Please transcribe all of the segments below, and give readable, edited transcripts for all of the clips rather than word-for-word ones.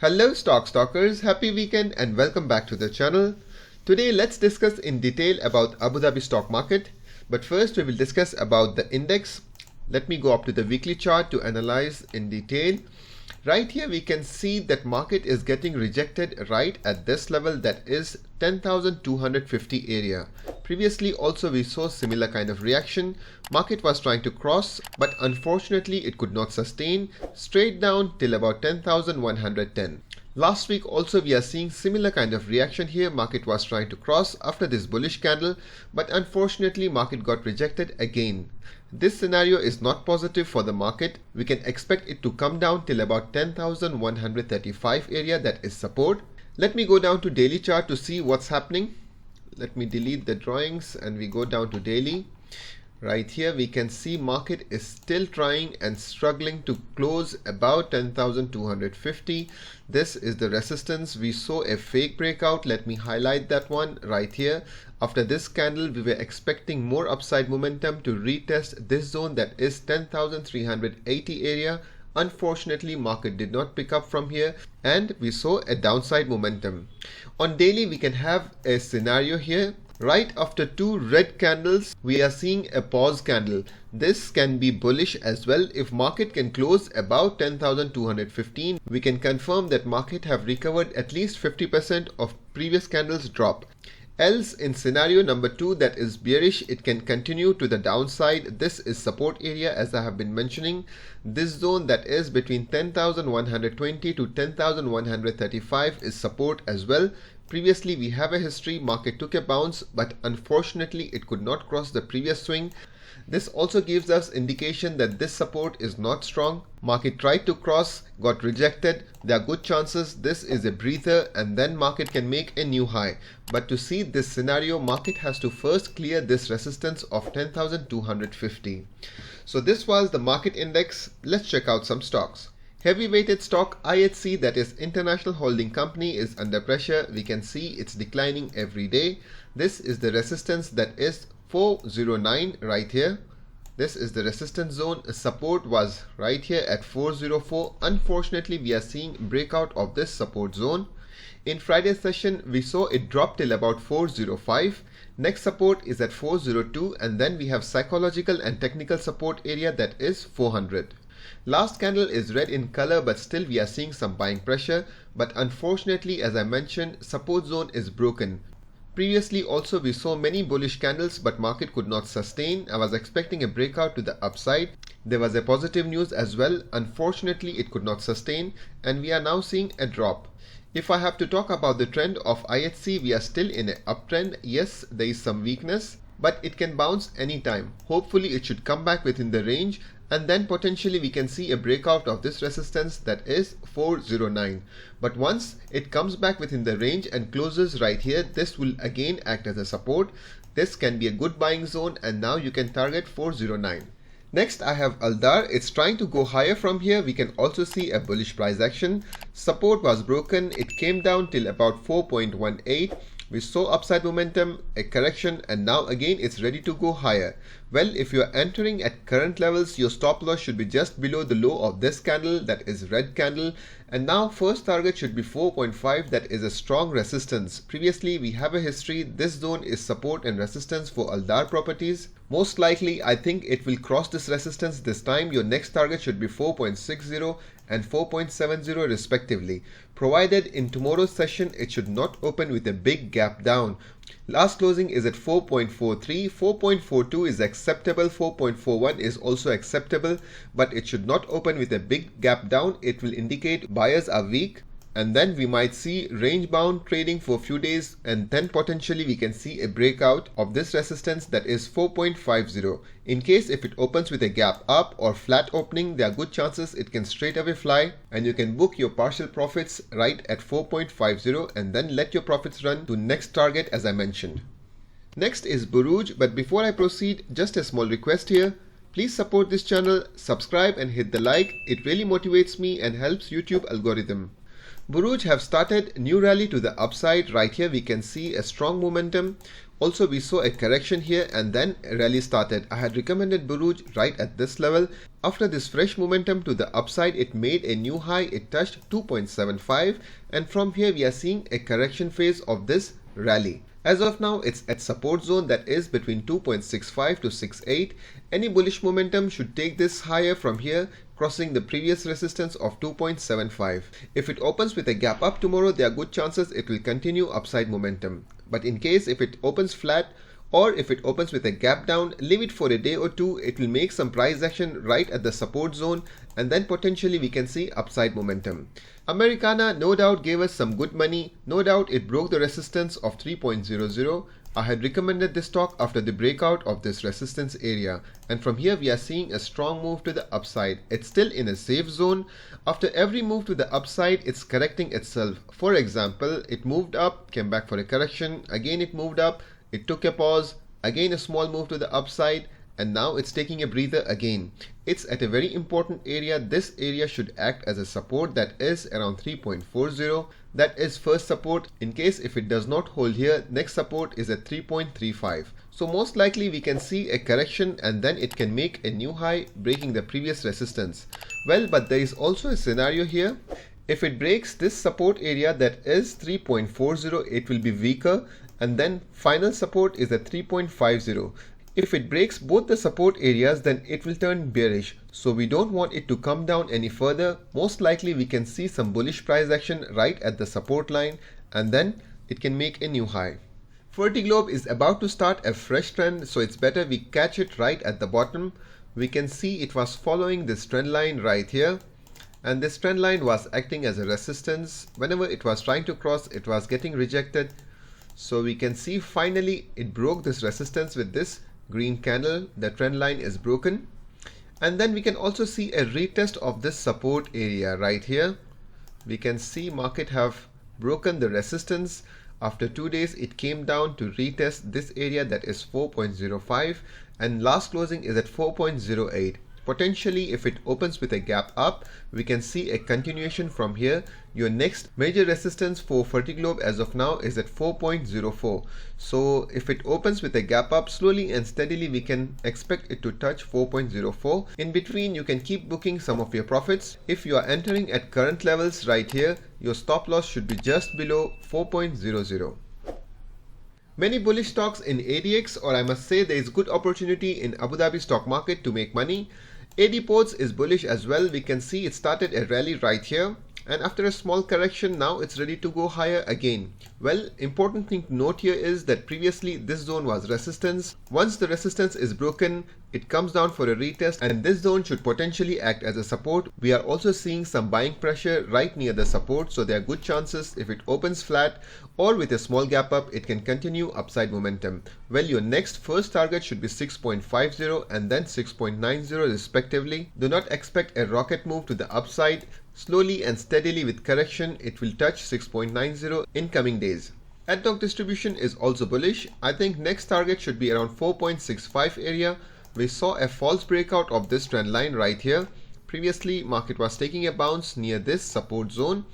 Hello stock stalkers, happy weekend and welcome back to the channel. Today let's discuss in detail about Abu Dhabi stock market, but first we will discuss about the index. Let me go up to the weekly chart to analyze in detail. Right here we can see that market is getting rejected right at this level, that is 10,250 area. Previously also we saw similar kind of reaction. Market was trying to cross, but unfortunately it could not sustain, straight down till about 10,110. Last week also we are seeing similar kind of reaction here. Market was trying to cross after this bullish candle, but unfortunately market got rejected again. This scenario is not positive for the market. We can expect it to come down till about 10,135 area, that is support. Let me go down to daily chart to see what's happening. Let me delete the drawings and we go down to daily. Right here we can see market is still trying and struggling to close about 10,250. This is the resistance. We saw a fake breakout. Let me highlight that one right here. After this candle we were expecting more upside momentum to retest this zone, that is 10,380 area. Unfortunately market did not pick up from here and we saw a downside momentum. On daily we can have a scenario here. Right after two red candles we are seeing a pause candle. This can be bullish as well. If market can close about 10,215, we can confirm that market have recovered at least 50% of previous candles drop. Else in scenario number 2, that is bearish, it can continue to the downside. This is support area, as I have been mentioning. This zone that is between 10,120 to 10,135 is support as well. Previously we have a history, market took a bounce, but unfortunately it could not cross the previous swing. This also gives us indication that this support is not strong. Market tried to cross, got rejected. There are good chances this is a breather and then market can make a new high. But to see this scenario, market has to first clear this resistance of 10,250. So this was the market index. Let's check out some stocks. Heavy weighted stock IHC, that is International Holding Company, is under pressure. We can see it's declining every day. This is the resistance, that is 409 right here. This is the resistance zone. Support was right here at 404. Unfortunately we are seeing breakout of this support zone. In Friday's session we saw it drop till about 405. Next support is at 402 and then we have psychological and technical support area, that is 400. Last candle is red in color, but still we are seeing some buying pressure. But unfortunately, as I mentioned, support zone is broken. Previously also we saw many bullish candles, but market could not sustain. I was expecting a breakout to the upside. There was a positive news as well. Unfortunately it could not sustain and we are now seeing a drop. If I have to talk about the trend of IHC, we are still in an uptrend. Yes, there is some weakness, but it can bounce anytime. Hopefully it should come back within the range and then potentially we can see a breakout of this resistance, that is 409. But once it comes back within the range and closes right here, this will again act as a support. This can be a good buying zone and now you can target 409. Next I have Aldar. It's trying to go higher from here. We can also see a bullish price action. Support was broken. It came down till about 4.18. We saw upside momentum, a correction, and now again it's ready to go higher. Well, if you are entering at current levels, your stop loss should be just below the low of this candle, that is red candle. And now first target should be 4.5, that is a strong resistance. Previously we have a history. This zone is support and resistance for Aldar Properties. Most likely I think it will cross this resistance this time. Your next target should be 4.60 and 4.70 respectively. Provided in tomorrow's session it should not open with a big gap down. Last closing is at 4.43. 4.42 is acceptable. 4.41 is also acceptable, but it should not open with a big gap down. It will indicate buyers are weak. And then we might see range bound trading for a few days and then potentially we can see a breakout of this resistance, that is 4.50. In case if it opens with a gap up or flat opening, there are good chances it can straight away fly and you can book your partial profits right at 4.50 and then let your profits run to next target as I mentioned. Next is Buruj, but before I proceed, just a small request here. Please support this channel, subscribe and hit the like. It really motivates me and helps YouTube algorithm. Buruj have started new rally to the upside. Right here we can see a strong momentum. Also, we saw a correction here and then a rally started. I had recommended bullish right at this level. After this fresh momentum to the upside, it made a new high. It touched 2.75, and from here we are seeing a correction phase of this rally. As of now, it's at support zone, that is between 2.65 to 68. Any bullish momentum should take this higher from here, crossing the previous resistance of 2.75. If it opens with a gap up tomorrow, there are good chances it will continue upside momentum. But in case if it opens flat, or if it opens with a gap down, leave it for a day or two. It will make some price action right at the support zone, and then potentially we can see upside momentum. Americana no doubt gave us some good money. No doubt it broke the resistance of 3.00. I had recommended this stock after the breakout of this resistance area, and from here we are seeing a strong move to the upside. It's still in a safe zone. After every move to the upside, it's correcting itself. For example, it moved up, came back for a correction, again it moved up, it took a pause, again a small move to the upside, and now it's taking a breather again. It's at a very important area. This area should act as a support, that is around 3.40. That is first support. In case if it does not hold here, next support is at 3.35. So most likely we can see a correction and then it can make a new high, breaking the previous resistance. Well, but there is also a scenario here. If it breaks this support area, that is 3.40, it will be weaker, and then final support is at 3.50. If it breaks both the support areas, then it will turn bearish. So we don't want it to come down any further. Most likely we can see some bullish price action right at the support line, and then it can make a new high. Fertiglobe is about to start a fresh trend, so it's better we catch it right at the bottom. We can see it was following this trend line right here, and this trend line was acting as a resistance. Whenever it was trying to cross, it was getting rejected. So we can see finally it broke this resistance with this green candle. The trend line is broken, and then we can also see a retest of this support area right here. We can see market have broken the resistance. After 2 days it came down to retest this area, that is 4.05, and last closing is at 4.08. Potentially if it opens with a gap up, we can see a continuation from here. Your next major resistance for Fertiglobe as of now is at 4.04. So if it opens with a gap up, slowly and steadily we can expect it to touch 4.04. In between you can keep booking some of your profits. If you are entering at current levels right here, your stop loss should be just below 4.00. Many bullish stocks in ADX, or I must say there is good opportunity in Abu Dhabi stock market to make money. AD Ports is bullish as well. We can see it started a rally right here, and after a small correction now it's ready to go higher again. Well, important thing to note here is that previously this zone was resistance. Once the resistance is broken, it comes down for a retest, and this zone should potentially act as a support. We are also seeing some buying pressure right near the support, so there are good chances if it opens flat or with a small gap up, it can continue upside momentum. Well, your next first target should be 6.50 and then 6.90 respectively. Do not expect a rocket move to the upside. Slowly and steadily with correction, it will touch 6.90 in coming days. Ad-hoc distribution is also bullish. I think next target should be around 4.65 area. We saw a false breakout of this trend line right here. Previously, market was taking a bounce near this support zone,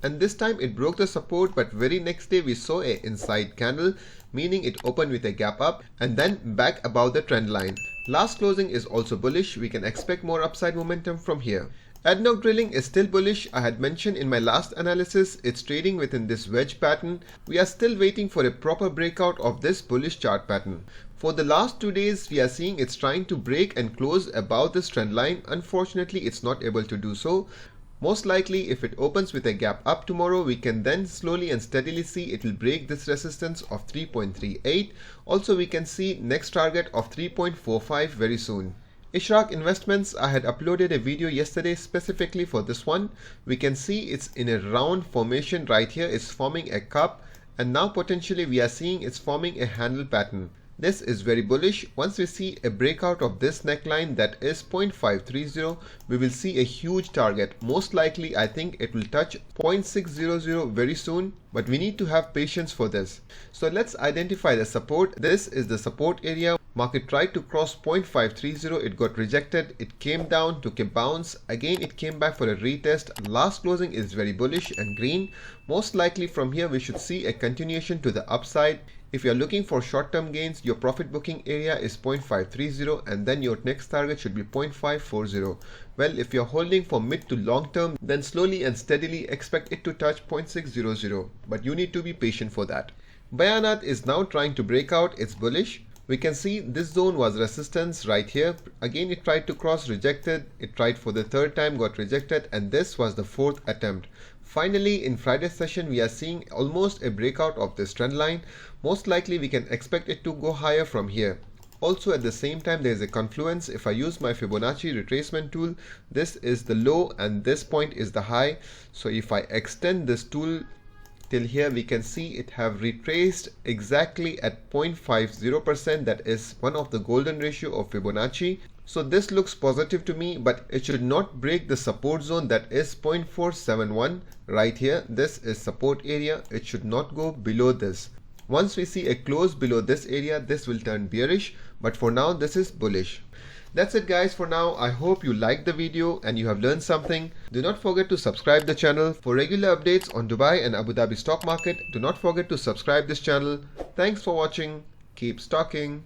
and this time it broke the support, but very next day we saw a inside candle, meaning it opened with a gap up and then back above the trend line. Last closing is also bullish. We can expect more upside momentum from here. Ad-hoc drilling is still bullish. I had mentioned in my last analysis, it's trading within this wedge pattern. We are still waiting for a proper breakout of this bullish chart pattern. For the last 2 days, we are seeing it's trying to break and close above this trend line. Unfortunately, it's not able to do so. Most likely, if it opens with a gap up tomorrow, we can then slowly and steadily see it will break this resistance of 3.38. Also, we can see next target of 3.45 very soon. Ishraq Investments, I had uploaded a video yesterday specifically for this one. We can see it's in a round formation right here. It's forming a cup, and now potentially we are seeing it's forming a handle pattern. This is very bullish. Once we see a breakout of this neckline, that is 0.530, we will see a huge target. Most likely, I think it will touch 0.600 very soon, but we need to have patience for this. So let's identify the support. This is the support area. Market tried to cross 0.530, it got rejected, it came down, took a bounce, again it came back for a retest. Last closing is very bullish and green. Most likely from here we should see a continuation to the upside. If you are looking for short-term gains, your profit booking area is 0.530 and then your next target should be 0.540. Well, if you're holding for mid to long term, then slowly and steadily expect it to touch 0.600, but you need to be patient for that. Bayanat is now trying to break out, it's bullish. We can see this zone was resistance right here. Again it tried to cross, rejected. It tried for the third time, got rejected, and this was the fourth attempt. Finally, in Friday's session, we are seeing almost a breakout of this trend line. Most likely we can expect it to go higher from here. Also at the same time there is a confluence. If I use my Fibonacci retracement tool, this is the low and this point is the high. So if I extend this tool till here, we can see it have retraced exactly at 0.50%. that is one of the golden ratio of Fibonacci. So this looks positive to me, but it should not break the support zone, that is 0.471 right here. This is support area, it should not go below this. Once we see a close below this area, this will turn bearish, but for now this is bullish. That's it guys for now. I hope you liked the video and you have learned something. Do not forget to subscribe the channel. For regular updates on Dubai and Abu Dhabi stock market, do not forget to subscribe this channel. Thanks for watching. Keep stalking.